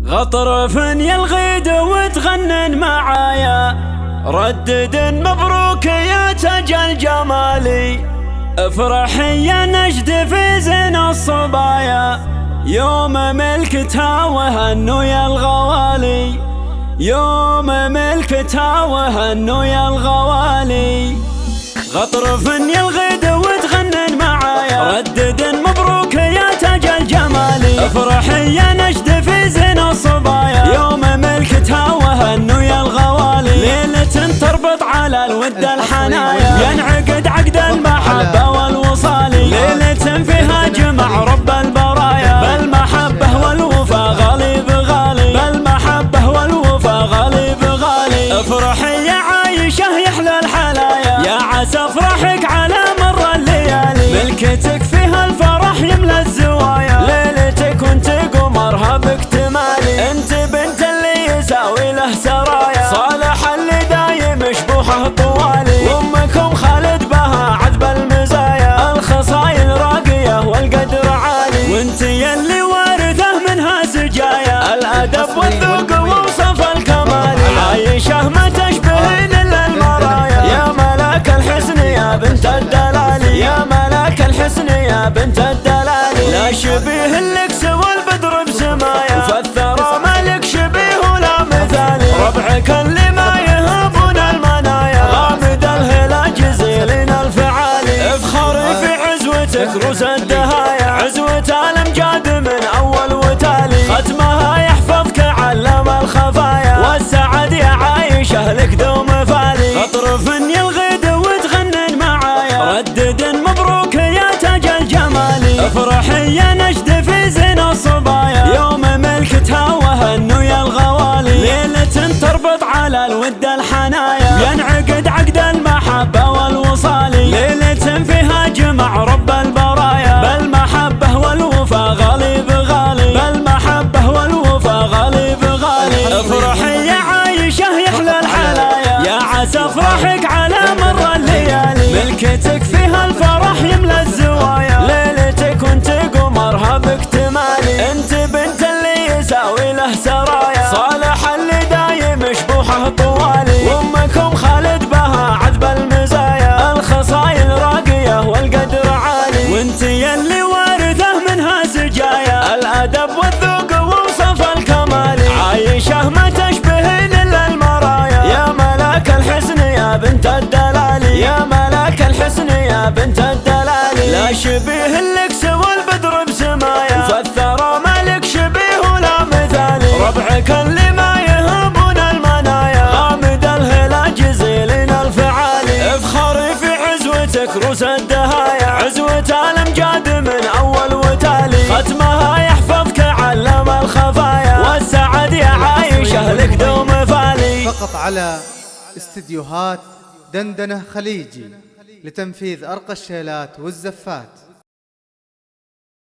غطرف يلغيد وتغنن معايا، ردد مبروك يا تاج الجمالي. افرح يا نجد في زين الصبايا، يوم ملكتها وهنوا يا الغوالي، يوم ملكتها وهنوا يا الغوالي. غطرف يلغيد وتغنن معايا، ردد مبروك يا تاج الجمالي. افرح يا نجد في زين الصبايا، يوم ملكتها وهنوا يا الغوالي. ليلة تربط على الود الحنايا، ينعقد عقد المحبة والوصال. ليلة فيها جمع رب البرايا، بالمحبة والوفا غالي بغالي، بالمحبة والوفا غالي بغالي. افرحي يا عايشة يحلى الحلايا، يا عسى افرحك على مر الليالي. ملكتك فيها الفرح يملى الزوايا، ليلتك وانت قمرها باكتمالي. انت بنت اللي يساوي له سرايا، صالح اللي دايم شبوحه طوالي. وامكم خالد بها عذب المزايا، الخصايل راقية والقدر عالي. وانت يلي وارثه منها سجايا، الادب والذوق ووصف الكمال. عايشة ما تشبهين الا المرايا، يا ملاك الحسن يا بنت الدلال، يا ملاك الحسن يا بنت الدلال. لا شبيه لك سوى البدر بسمايا، فالثرى مالك شبيه ولا مثالي. ربعك اللي ما يهبون المنايا، غامد الهلا جزيلين الفعالي. افخري في عزوتك روس الدهايا، عزوة الامجاد من اول وتالي. ختمها يحفظك علم الخفايا، والسعد يا عايشة لك دوم فالي. غطرف يلغيد وتغنن معايا، ردد مبروك يا تاج الجمالي. افرحي يا نجد في زين الصبايا، يوم ملكتها وهنوا يا الغوالي. ليلة تربط على الود الحنايا، ينعقد عقد المحبة والوصال. ليلة فيها جمع رب البرايا، بالمحبة والوفا غالي بغالي، بالمحبة والوفا غالي بغالي. افرحي يا عايشة يحلى الحلايا، يا عسى افرحك على مر الليالي. ملكتك فيها الفرح يملى الزوايا، ليلتك وانت قمرها باكتمالي. انت بنت اللي يساوي له سرايا، صالح اللي دايم شبوحه طوالي. وامكم خالد بها عذب المزايا، الخصايل راقية والقدر عالي. وانت يلي وارثه منها سجايا، الادب والذوق ووصف الكمال. عايشة ما تشبهين الا المرايا، يا ملاك الحسن يا بنت الدلال، يا ملاك الحسن يا بنت الدلال. لا شبيه لك سوى البدر بسمايا، فالثرى مالك شبيه ولا مثالي. ربعك اللي ما يهبون المنايا، غامد الهلا جزيلين الفعالي. افخري في عزوتك روس الدهايا، عزوة الامجاد من اول وتالي. ختمها يحفظك علم الخفايا، والسعد يا عايشة لك دوم فالي. فقط على استديوهات دندنة خليجي لتنفيذ أرقى الشيلات والزفات.